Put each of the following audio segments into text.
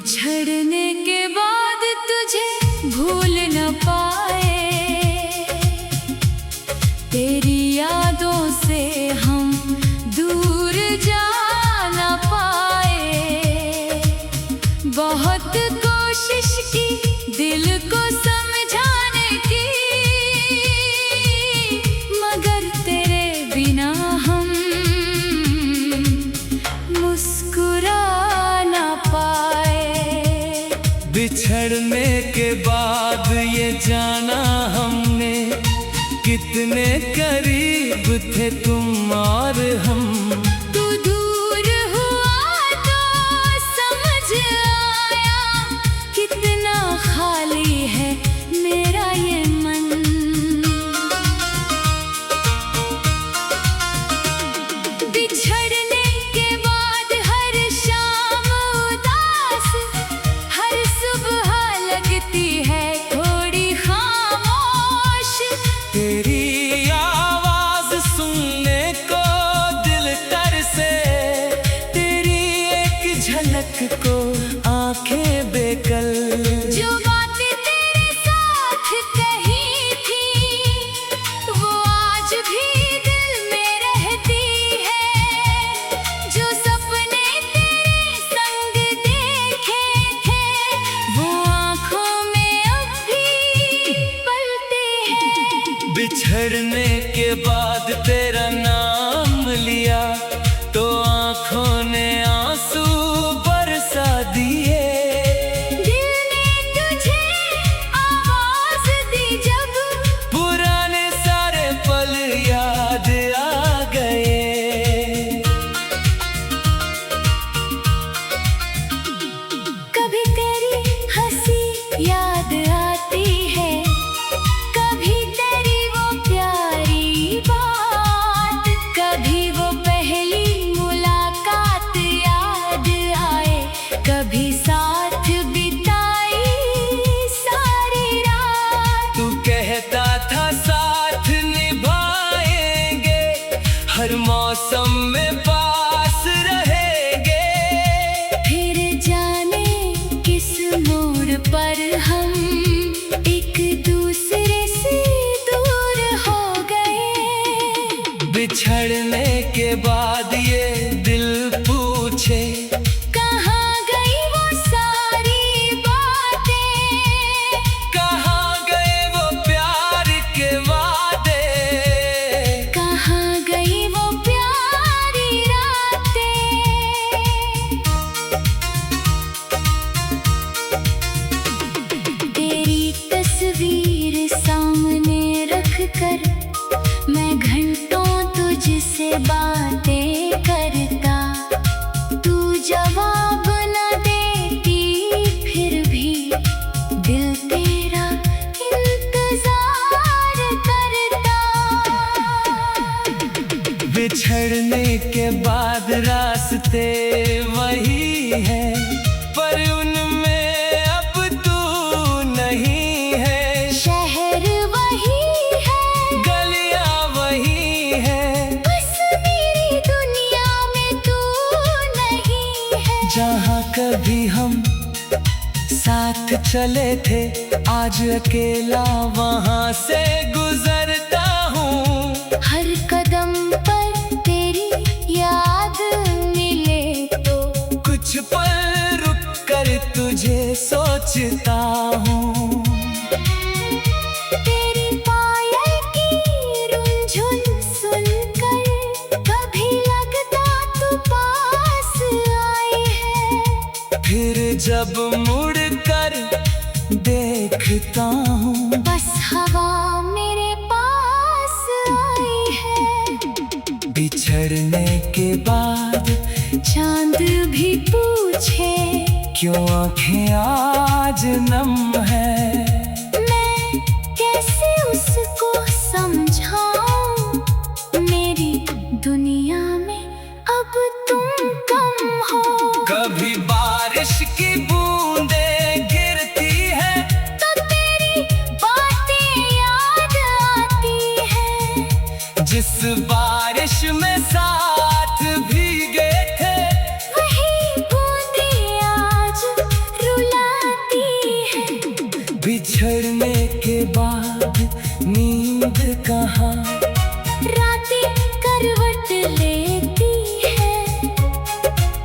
बिछड़ने के बाद तुझे भूल न पाए, तेरी यादों से हम दूर जा न पाए। बहुत कोशिश की दिल को समझाने की, मगर तेरे बिना हम मुस्कुरा न पाए। बिछड़ने के बाद ये जाना हमने, कितने करीब थे तुम और हम। तू दूर हुआ तो समझ आया, कितना खाली है मेरा ये मन। बिछड़ने के बाद हर शाम उदास, हर सुबह लगती है थोड़ी खामोश। तेरी आवाज सुनने को दिल तरसे, तेरी एक झलक को आंखें बेकल। जो बातें तेरे साथ कही थी, वो आज भी दिल में रहती है। जो सपने तेरे संग देखे थे, वो आँखों में अब भी पलते हैं। बिछड़ने के बाद तेरा नाम लिया तो आंखों ने आंसू बरसा दिए। दिल ने तुझे आवाज दी जब, पुराने सारे पल याद आ गए। कभी तेरी हंसी याद आती है, कभी तेरी वो प्यारी बात, कभी वो पहली मुलाकात याद आए, कभी साथ बिताई सारी रात। तू कहता था साथ निभाएंगे, हर मौसम में पास रहेंगे। फिर जाने किस मोड़ पर हम एक दूसरे से दूर हो गए। बिछड़ने के बाद ये दिल पूछे, कहाँ गई वो सारी बातें, कहाँ गए वो प्यार के वादे। कहाँ गई वो प्यारी रातें। तेरी तस्वीर सामने रख कर मैं घंटों तुझसे बातें करता। तू जवाब न देती फिर भी दिल तेरा इंतजार करता। बिछड़ने के बाद रास्ते वही है, पर उनमें अब तू नहीं है। शहर वही है, गलियां वही है, बस मेरी दुनिया में तू नहीं है। जहाँ कभी हम साथ चले थे, आज अकेला वहाँ से गुजरता हूँ। हर कदम पर तेरी याद मिले तो कुछ पल रुक कर तुझे सोचता हूँ। तेरी पायल की रुंझुन सुनकर कभी लगता तू पास आई है। फिर जब मुड़ कर देखता हूँ, बस हवा मेरे पास आई है। बिछड़ने के बाद चांद भी पूछे, क्यों आंखें आज नम है। मैं कैसे उसको समझाऊं, मेरी दुनिया में अब तुम कम हो। कभी बारिश की बूंदें गिरती है, तो तेरी बातें याद आती है। जिस बारिश में साथ भीगे थे, वही बूंदें आज नींद कहाँ। रातें करवट लेती है,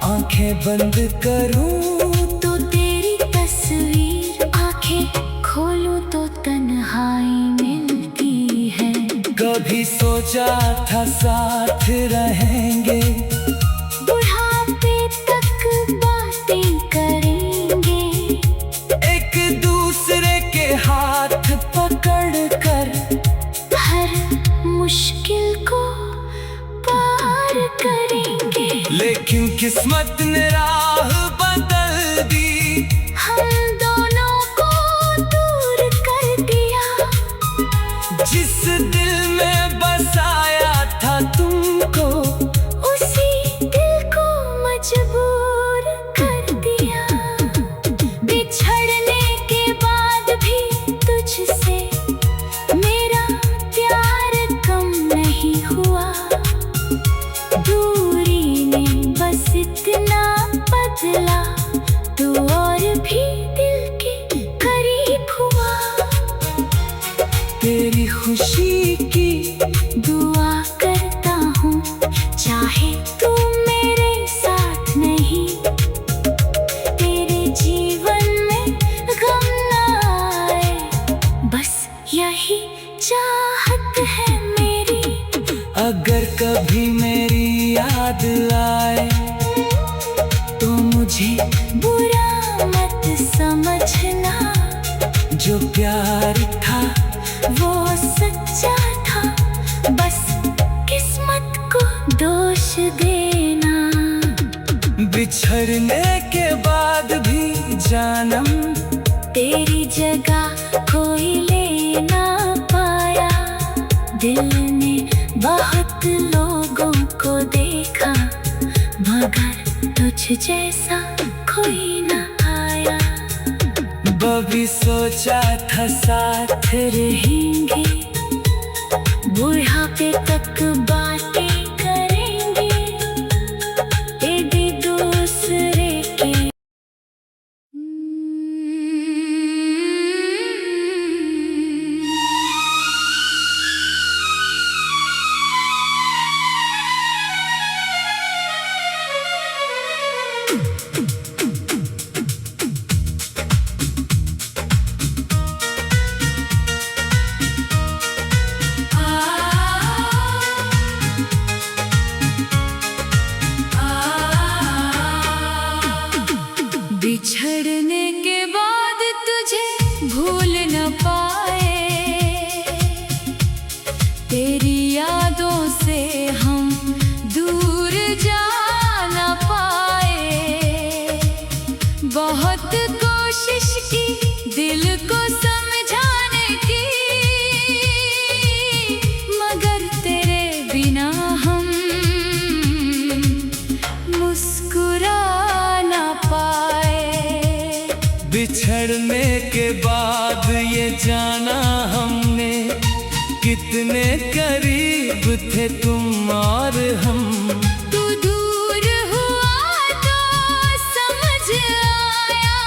आंखें बंद करूं तो तेरी तस्वीर, आंखें खोलूं तो तन्हाई मिलती है। कभी सोचा था साथ रहेंगे, बुढ़ापे तक बातें करेंगे, एक दूसरे के हाथ पकड़ कर हर मुश्किल को पार करेंगे। लेकिन किस्मत ने राह बदल दी, हम दोनों को दूर कर दिया। जिस दिल में बसाया था तुमको, उसी दिल को मजबूर कर दिया। बिछड़ने के बाद भी तुझसे मेरा प्यार कम नहीं हुआ। दूरी ने बस इतना बदला, तू और भी दिल के करीब हुआ। तेरी खुशी की दुआ करता हूँ, चाहे तू मेरे साथ नहीं। तेरे जीवन में गम ना आए, बस यही चाहत है मेरी। अगर कभी मेरी याद आए, तो मुझे बुरा मत समझना। जो प्यार था वो सच्चा था, बस किस्मत को दोष देना। बिछड़ने के बाद भी जानम, तेरी जगह कोई ले ना पाया। दिल ने बहुत लोगों को देखा, मगर तुझ जैसा कोई ना आया। कभी सोचा था साथ रहेंगे, बुढ़ापे तक बातें करेंगे, एक दूसरे के। बिछड़ने के बाद तुझे भूल न पाए, तेरी यादों से हम दूर जा न पाए। बहुत कोशिश की दिल को समझाने की, मगर तेरे बिना हम मुस्कुरा न पाए। बिछड़ने के बाद ये जाना हमने, कितने करीब थे तुम और हम। तू दूर हुआ तो समझ आया,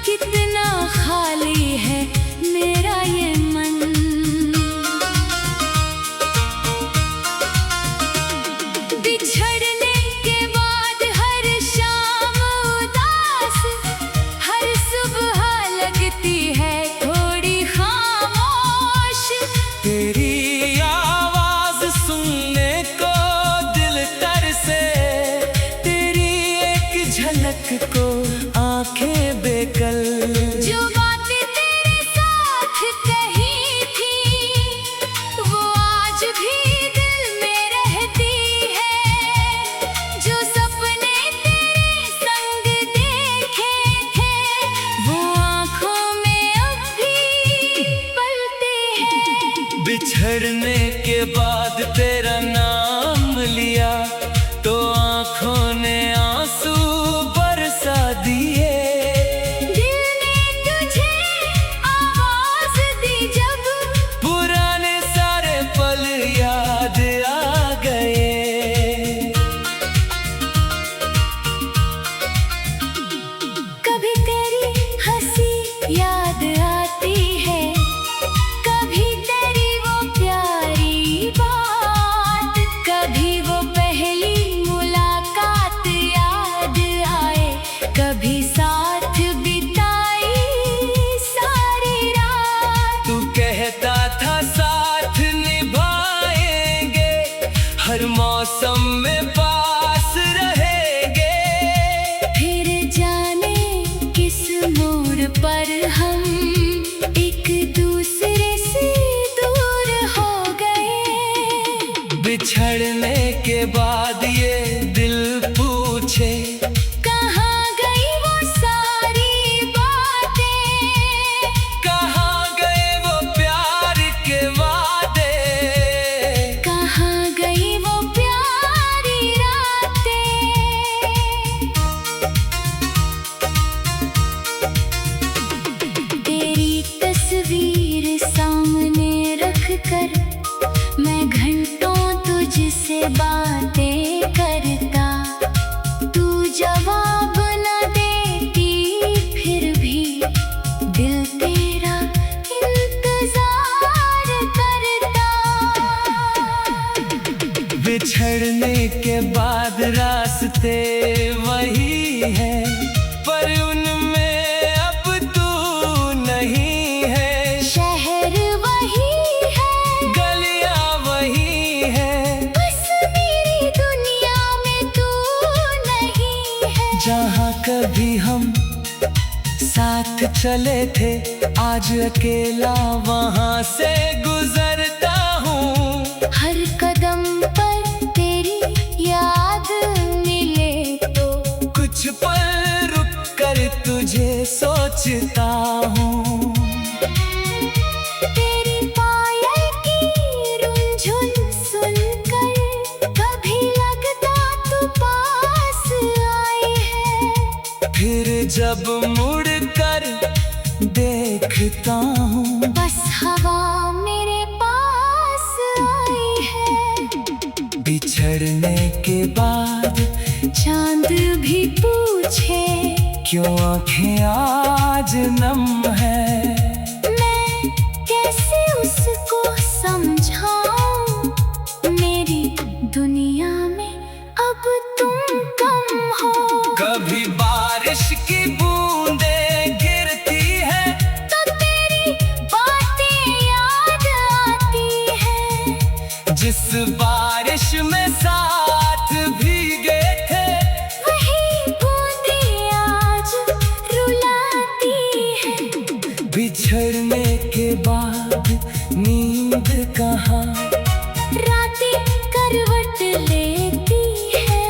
कितना खाली है मेरा ये मन। बिछड़ने के बाद हर शाम उदास, हर सुबह लगती है थोड़ी खामोश। तेरी आवाज सुनने को दिल तरसे, तेरी एक झलक को आंखें बेकल। जो बातें तेरे साथ कही थी, वो आज भी दिल में रहती है। जो सपने तेरे संग देखे थे, वो आँखों में अब भी पलते हैं। बिछड़ने के बाद तेरा नाम लिया, तो आंखों ने आंसू बरसा दिए। दिल ने तुझे आवाज दी जब, पुराने सारे पल याद आ गए। कभी तेरी हंसी याद आती है, कभी तेरी कर मैं घंटों तुझसे बातें करता, तू जवाब न देती फिर भी दिल तेरा इंतजार करता। बिछड़ने के बाद रास्ते वही है, पर उनमें अब तू नहीं है। शहर वही है, गलियां वही है, बस मेरी दुनिया में तू नहीं है। जहाँ कभी हम साथ चले थे, आज अकेला वहाँ से गुजरता हूँ। हर कदम पर तेरी याद मिले तो कुछ पल रुक कर तुझे सोचता हूँ। तेरी पायल की रुंझुन सुनकर कभी लगता तू पास आई है। फिर जब मुड़ कर देखता हूँ, बस हवा मेरे पास आई है। बिछड़ने के बाद चांद भी पूछे क्यों आँखें आज नम है। मैं कैसे उसको समझाऊं, मेरी दुनिया में अब तुम कम हो। कभी बारिश की बूंदें गिरती है, तो तेरी बातें याद आती है। जिस बारिश में साथ भीगे थे, वही बूंदें आज रुलाती है। बिछड़ने के बाद नींद कहाँ, रातें करवट लेती है।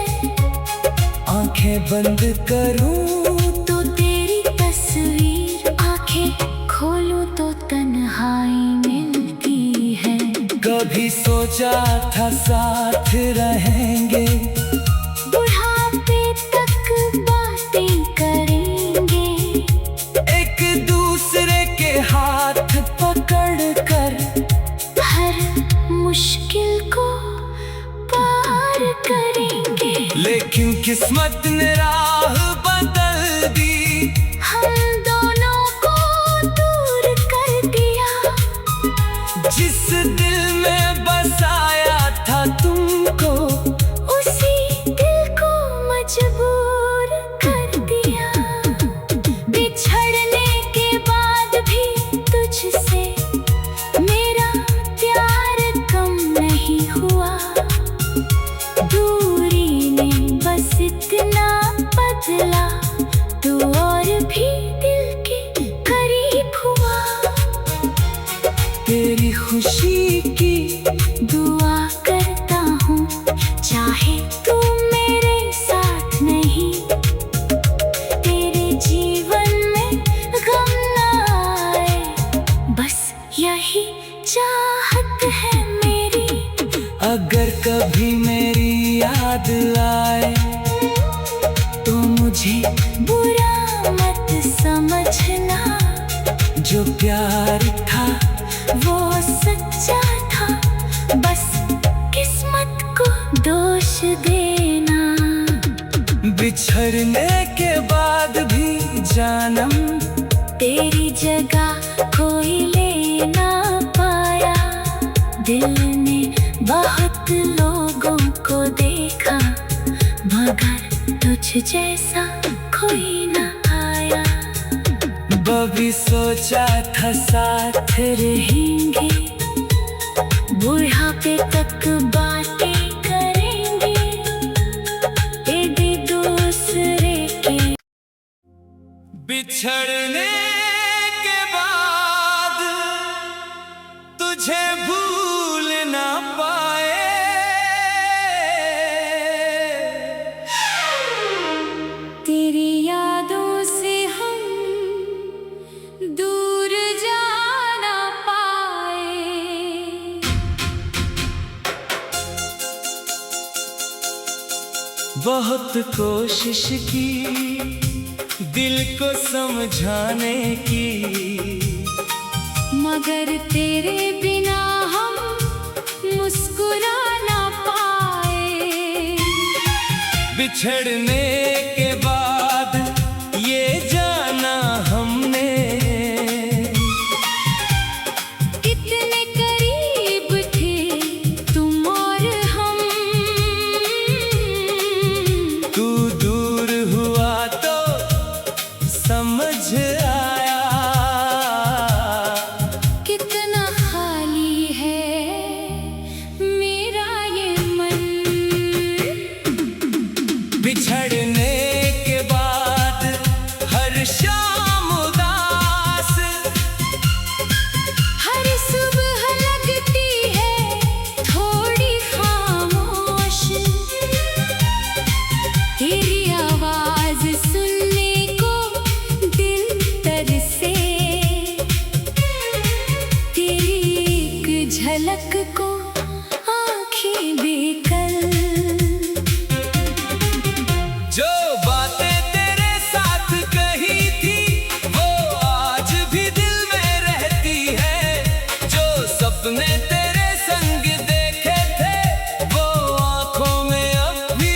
आंखें बंद करूं तो तेरी तस्वीर, आंखें खोलूं तो तन्हाई मिलती है। कभी सोचा था साथ रहेंगे, बुढ़ापे तक बातें करेंगे। एक दूसरे के हाथ पकड़ कर हर मुश्किल को पार करेंगे। लेकिन किस्मत ने राह बदल दी, हम दोनों को दूर कर दिया। जिस दिल में बसाया था तुमको, उसी दिल को मजबूर कर दिया। बिछड़ने के बाद भी तुझसे मेरा प्यार कम नहीं हुआ। दूरी ने बस इतना बदला, तू और भी दिल के करीब हुआ। तेरी खुशी की दुआ करता हूँ, चाहे तू मेरे साथ नहीं। तेरे जीवन में गम न आए, बस यही चाहत है मेरी। अगर कभी मेरी याद आए, तो मुझे बुरा मत समझना, जो प्यार था वो सच्चा था। बस किस्मत को दोष देना। बिछड़ने के बाद भी जानम तेरी जगह कोई ले ना पाया। दिल ने बहुत लोगों को देखा, मगर तुझ जैसा कोई ना आया। कभी सोचा था साथ रहेंगे, बुढ़ापे तक बातें करेंगे। एक दूसरे के बिछड़ने के बाद तुझे भूल ना पाए। तेरी यादों से हम दूर जा ना पाए। बहुत कोशिश की दिल को समझाने की, मगर तेरे बिना हम मुस्कुरा ना पाए। बिछड़ने के बाद ये जाना हमने, कितने करीब थे तुम और हम। तू दूर हुआ तो समझ आया कितना खाली है मेरा ये मन। बिछड़ने के बाद हर शाम उदास, हर सुबह लगती है थोड़ी खामोश। तेरी आवाज सुनने को दिल तरसे, तेरी एक झलक को आँखें बेकल। जो बातें तेरे साथ कही थी वो आज भी दिल में रहती है। जो सपने तेरे संग देखे थे वो आंखों में अब भी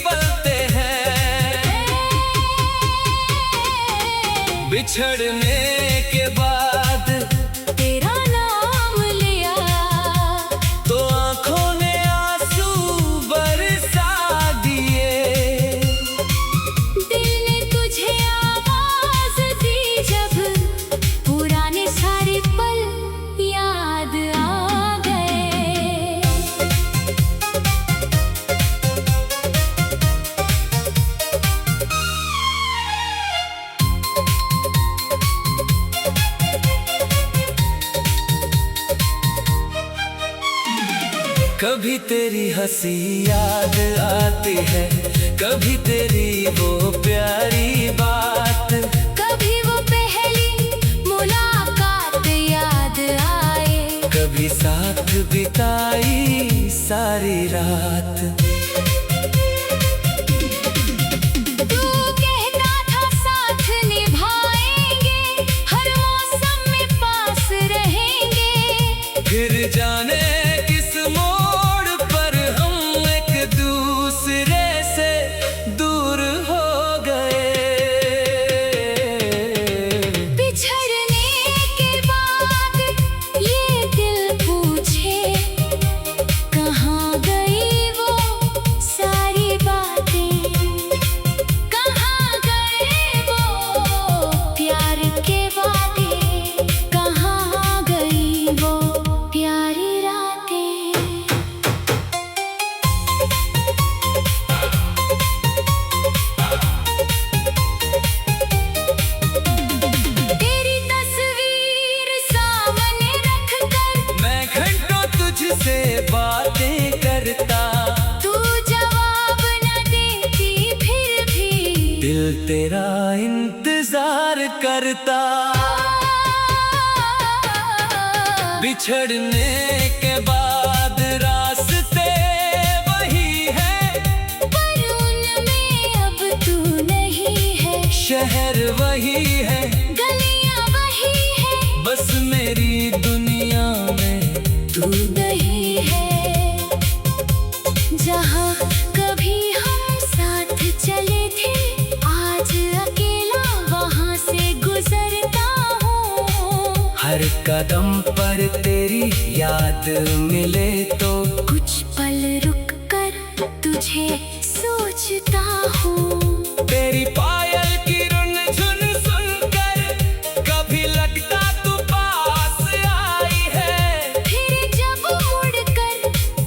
पलते हैं। बिछड़ने के बाद तेरा नाम लिया तो आंखों ने आंसू बरसा दिए। दिल ने तुझे आवाज दी जब पुराने सारे पल याद आ गए। कभी तेरी हंसी याद आती है, कभी तेरी वो प्यारी बात। कभी वो पहली मुलाकात याद आए, कभी साथ बिताई सारी रात। तू कहता था साथ निभाएंगे, हर मौसम में पास रहेंगे। फिर जाने किस मोड़ पर हम एक दूसरे से दूर हो गए। बिछड़ने के बाद ये दिल पूछे कहाँ गई वो सारी बातें। कहाँ गए वो प्यार के वादे, कहाँ गई वो प्यारी रातें। तेरी तस्वीर सामने रखकर मैं घंटों तुझसे बातें करता, तू जवाब न देती फिर भी दिल तेरा इंतजार करता। बिछड़ने के बाद रास्ते वही है, पर उनमें अब तू नहीं है। शहर वही है, गलियां वही है, बस मेरी दुनिया में तू नहीं है। जहाँ कभी हम साथ चले थे आज अकेला वहाँ से गुजरता हूँ। हर कदम पर तेरी याद मिले तो कुछ पल रुक कर तुझे सोचता हूँ। तेरी पायल की रुनझुन सुनकर कभी लगता तू पास आई है। फिर जब मुड़कर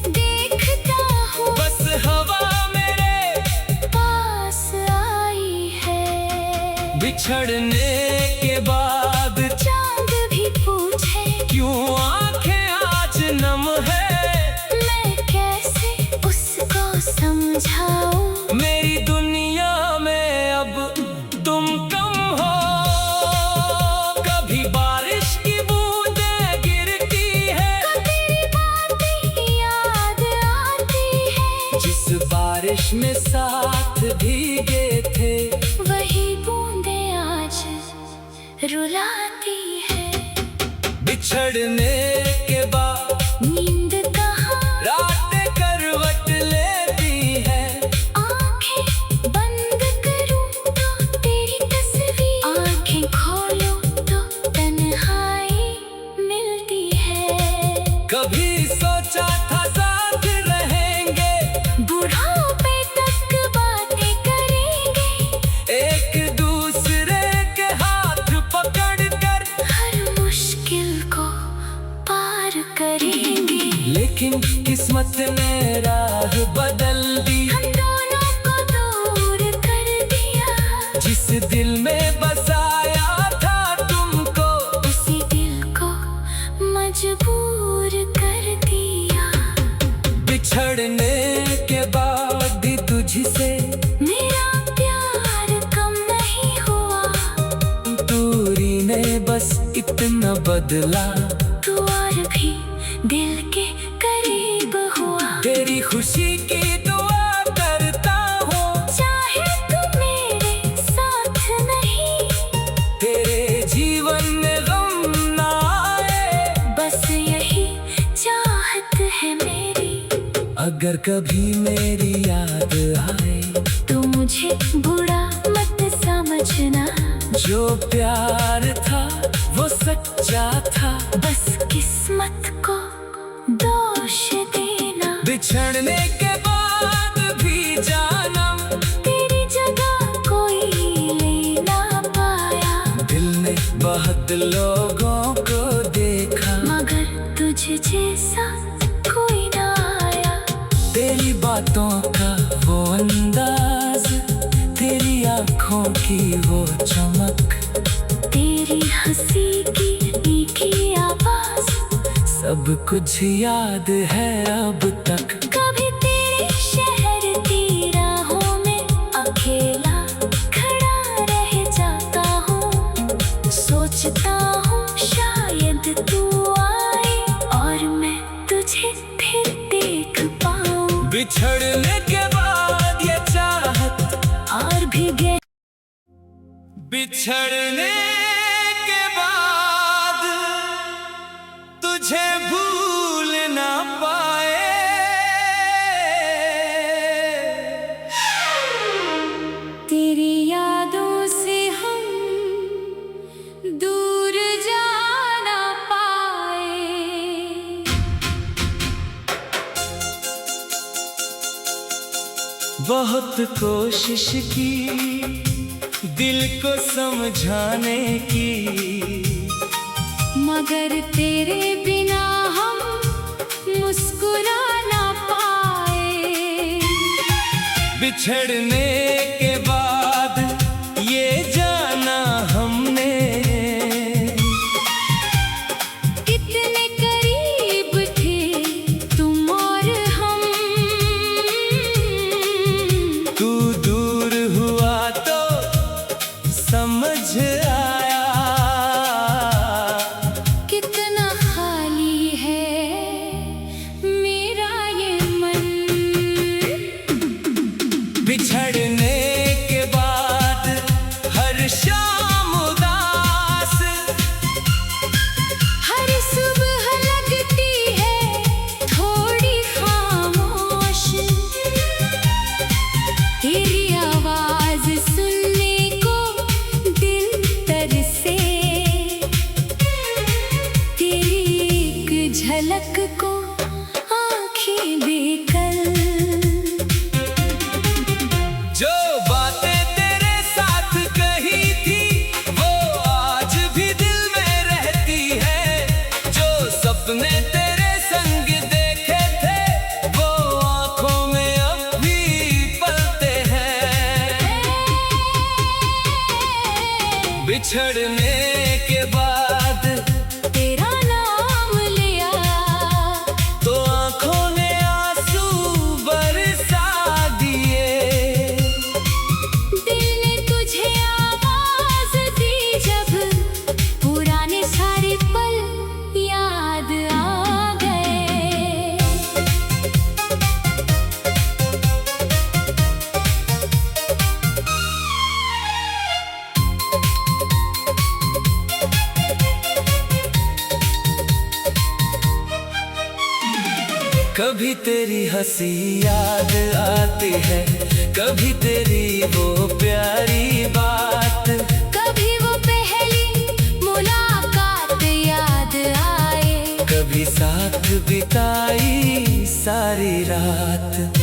देखता हूँ बस हवा मेरे पास आई है। बिछड़ने के बाद चांद भी पूछे क्यों आंखें आज नम है। मैं कैसे उसको समझाऊं। मेरी दुनिया में अब तुम कम हो। कभी बारिश की बूंदें गिरती है, तेरी बातें याद आती है। जिस बारिश में साथ भीगे थे वही बूंदें आज रुलाती है। बिछड़ने के बाद नींद कहाँ रात किस्मत ने राह बदल दी, हम दोनों को दूर कर दिया। जिस दिल में बसाया था तुमको, उसी दिल को मजबूर कर दिया। बिछड़ने के बाद भी तुझसे मेरा प्यार कम नहीं हुआ, दूरी ने बस इतना बदला, तू और भी दिल के करीब हुआ। तेरी खुशी की दुआ करता हूँ, चाहे तू मेरे साथ नहीं, तेरे जीवन में गम ना आए, बस यही चाहत है मेरी। अगर कभी मेरी याद आए, तू मुझे बुरा मत समझना, जो प्यार था वो सच्चा था, बस किस्मत को दोष देना। बिछड़ने के बाद भी जानम, तेरी जगह कोई ले ना पाया, दिल ने बहुत लोगों को देखा, मगर तुझ जैसा कोई ना आया। तेरी बातों का वो अंदाज, तेरी आँखों की वो चमक, तेरी हंसी की मीठी आवाज, सब कुछ याद है अब तक। कभी तेरे शहर की राहों में अकेला खड़ा रह जाता हूँ, सोचता हूँ शायद तू आए और मैं तुझे फिर देख पाऊँ। बिछड़ने के बाद ये चाहत और भी बिछड़ने के बाद तुझे भूल ना पाए, तेरी यादों से हम दूर जा ना पाए। बहुत कोशिश की दिल को समझाने की, मगर तेरे बिना हम मुस्कुरा ना पाए। बिछड़ने के बाद ये जाना हमने, कितने करीब थे तुम और हम, तू दूर हुआ तो समझ आया, कितना खाली है मेरा ये मन। बिछड़ने के बाद हर शाम उदास, हर सुबह लगती है थोड़ी खामोश, तेरी आवाज सुनने को दिल तरसे, तेरी एक झलक को आँखें बेकल। जो बातें तेरे साथ कही थी वो आज भी दिल में रहती है, जो सपने तेरे संग देखे थे वो आँखों में अब भी पलते हैं। बिछड़ने के बाद तेरा नाम लिया, तो आँखों ने आंसू बरसा दिए, दिल ने तुझे आवाज दी जब पुराने सारे पल याद आ गए। कभी तेरी हंसी याद आती है, कभी तेरी वो प्यारी बात, कभी वो पहली मुलाकात याद आए, कभी साथ बिताई सारी रात।